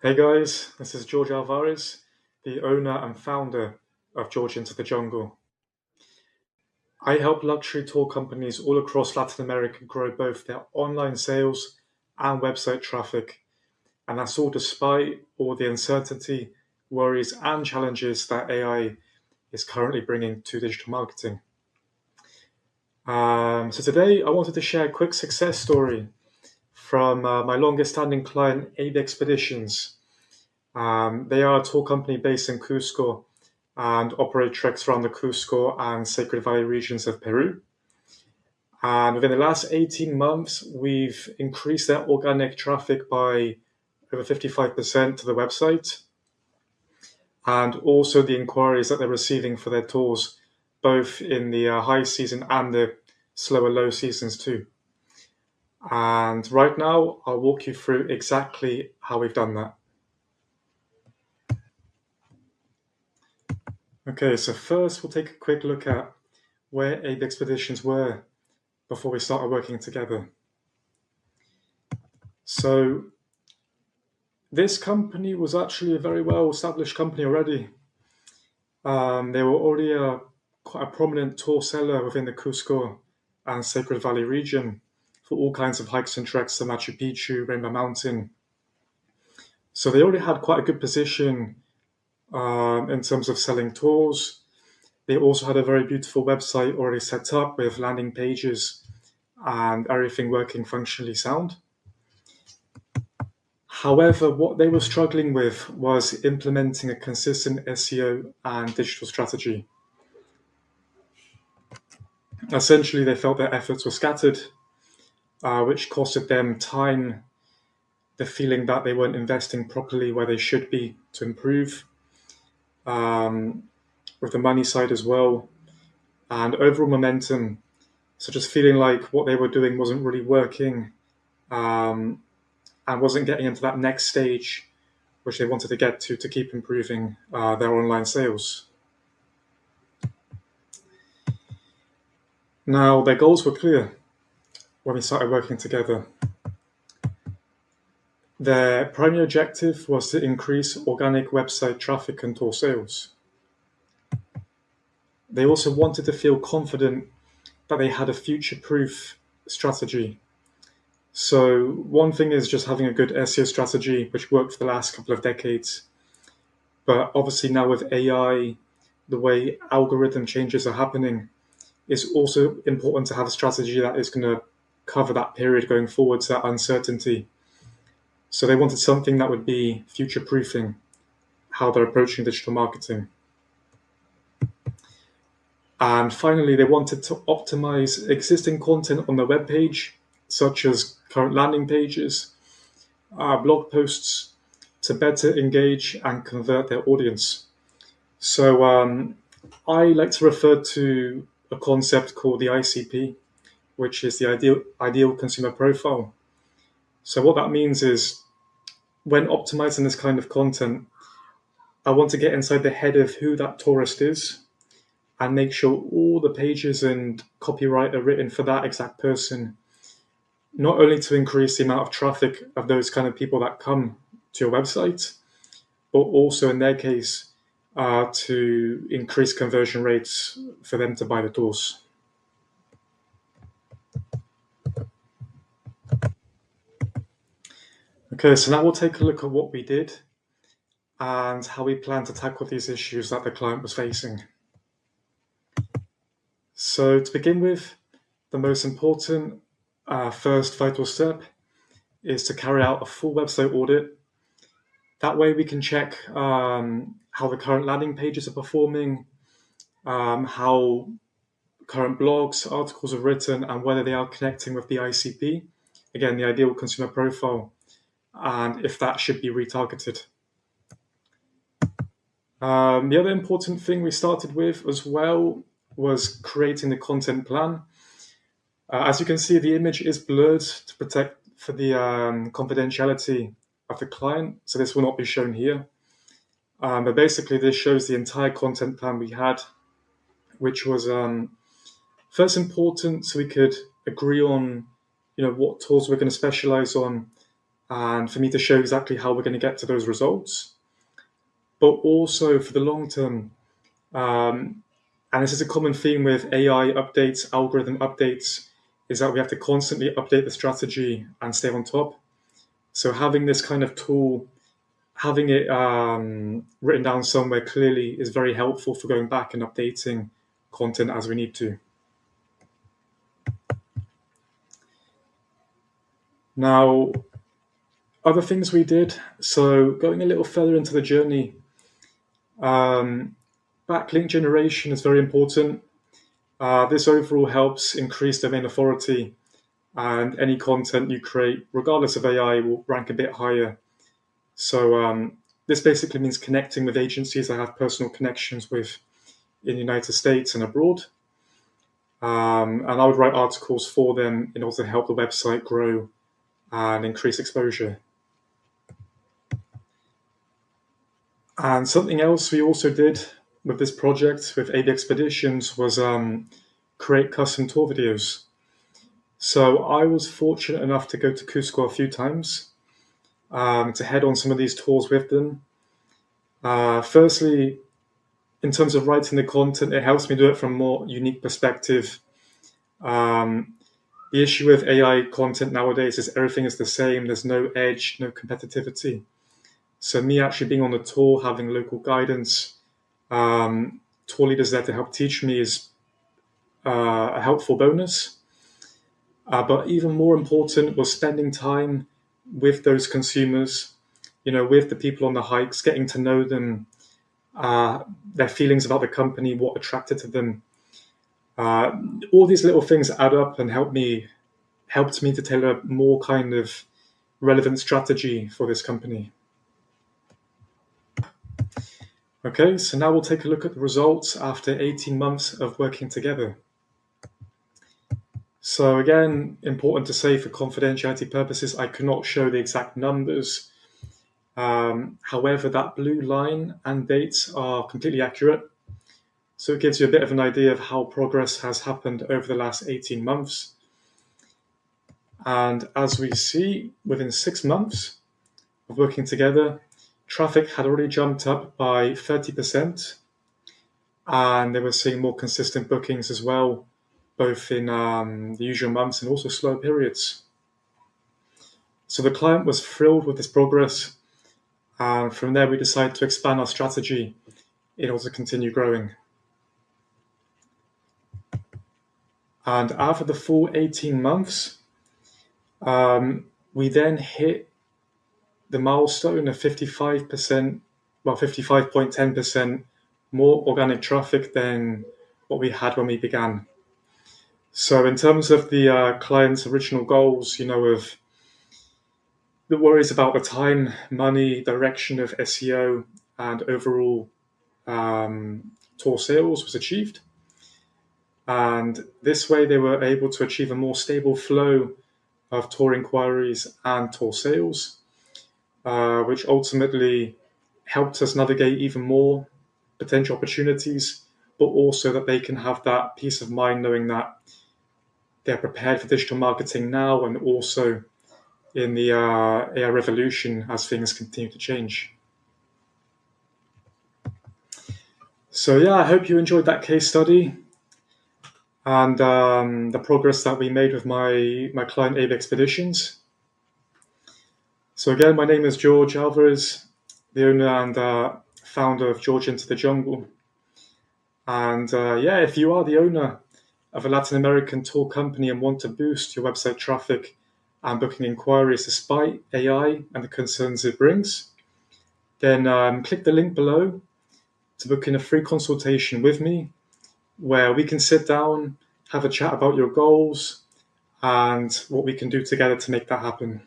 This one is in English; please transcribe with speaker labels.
Speaker 1: Hey guys, this is George Alvarez, the owner and founder of GeorgeIntoTheJungle. I help luxury tour companies all across Latin America grow both their online sales and website traffic, and that's all despite all the uncertainty, worries, and challenges that AI is currently bringing to digital marketing. So today I wanted to share a quick success story from my longest standing client, Abe Expeditions. They are a tour company based in Cusco and operate treks around the Cusco and Sacred Valley regions of Peru. And within the last 18 months, we've increased their organic traffic by over 55% to the website, and also the inquiries that they're receiving for their tours, both in the high season and the slower low seasons too. And right now, I'll walk you through exactly how we've done that. Okay, so first we'll take a quick look at where Abe Expeditions were before we started working together. So this company was actually a very well established company already. They were already quite a prominent tour seller within the Cusco and Sacred Valley region for all kinds of hikes and treks to Machu Picchu, Rainbow Mountain. So they already had quite a good position in terms of selling tours. They also had a very beautiful website already set up with landing pages and everything working functionally sound. However, what they were struggling with was implementing a consistent SEO and digital strategy. Essentially, they felt their efforts were scattered, which costed them time, the feeling that they weren't investing properly where they should be to improve, with the money side as well, and overall momentum. So just feeling like what they were doing wasn't really working, and wasn't getting into that next stage which they wanted to get to keep improving their online sales. Now, their goals were clear when we started working together. Their primary objective was to increase organic website traffic and tour sales. They also wanted to feel confident that they had a future proof strategy. So, one thing is just having a good SEO strategy, which worked for the last couple of decades. But obviously, now with AI, the way algorithm changes are happening, it's also important to have a strategy that is going to cover that period going forward, to that uncertainty. So they wanted something that would be future proofing how they're approaching digital marketing. And finally, they wanted to optimize existing content on their webpage, such as current landing pages, blog posts, to better engage and convert their audience. So I like to refer to a concept called the ICP, which is the ideal consumer profile. So what that means is when optimizing this kind of content, I want to get inside the head of who that tourist is and make sure all the pages and copyright are written for that exact person, not only to increase the amount of traffic of those kind of people that come to your website, but also in their case, to increase conversion rates for them to buy the tours. Okay, so now we'll take a look at what we did and how we plan to tackle these issues that the client was facing. So to begin with, the most important first vital step is to carry out a full website audit. That way we can check how the current landing pages are performing, how current blogs, articles are written, and whether they are connecting with the ICP, again, the ideal consumer profile, and if that should be retargeted. The other important thing we started with as well was creating the content plan. As you can see, the image is blurred to protect for the confidentiality of the client, so this will not be shown here. But basically, this shows the entire content plan we had, which was first important so we could agree on, what tools we're going to specialize on, and for me to show exactly how we're going to get to those results. But also for the long term, and this is a common theme with AI updates, algorithm updates, is that we have to constantly update the strategy and stay on top. So having this kind of tool, having it written down somewhere clearly is very helpful for going back and updating content as we need to. Now, other things we did, so going a little further into the journey, backlink generation is very important. This overall helps increase domain authority, and any content you create, regardless of AI, will rank a bit higher. So this basically means connecting with agencies I have personal connections with in the United States and abroad. And I would write articles for them in order to help the website grow and increase exposure. And something else we also did with this project with AB Expeditions was create custom tour videos. So I was fortunate enough to go to Cusco a few times to head on some of these tours with them. Firstly, in terms of writing the content, it helps me do it from a more unique perspective. The issue with AI content nowadays is everything is the same. There's no edge, no competitivity. So me actually being on the tour, having local guidance, tour leaders there to help teach me is a helpful bonus. But even more important was spending time with those consumers, with the people on the hikes, getting to know them, their feelings about the company, what attracted to them. All these little things add up and helped me to tailor a more kind of relevant strategy for this company. Okay, so now we'll take a look at the results after 18 months of working together. So again, important to say for confidentiality purposes, I cannot show the exact numbers. However, that blue line and dates are completely accurate. So it gives you a bit of an idea of how progress has happened over the last 18 months. And as we see, within 6 months of working together, traffic had already jumped up by 30%. And they were seeing more consistent bookings as well, both in the usual months and also slow periods. So the client was thrilled with this progress. And from there, we decided to expand our strategy in order to continue growing. And after the full 18 months, we then hit the milestone of 55%, well, 55.10% more organic traffic than what we had when we began. So in terms of the client's original goals, of the worries about the time, money, direction of SEO, and overall tour sales was achieved. And this way they were able to achieve a more stable flow of tour inquiries and tour sales, which ultimately helped us navigate even more potential opportunities, but also that they can have that peace of mind knowing that they're prepared for digital marketing now and also in the AI revolution as things continue to change. So yeah, I hope you enjoyed that case study and the progress that we made with my client AB Expeditions. So again, my name is George Alvarez, the owner and founder of GeorgeIntoTheJungle. And if you are the owner of a Latin American tour company and want to boost your website traffic and booking inquiries despite AI and the concerns it brings, then click the link below to book in a free consultation with me where we can sit down, have a chat about your goals and what we can do together to make that happen.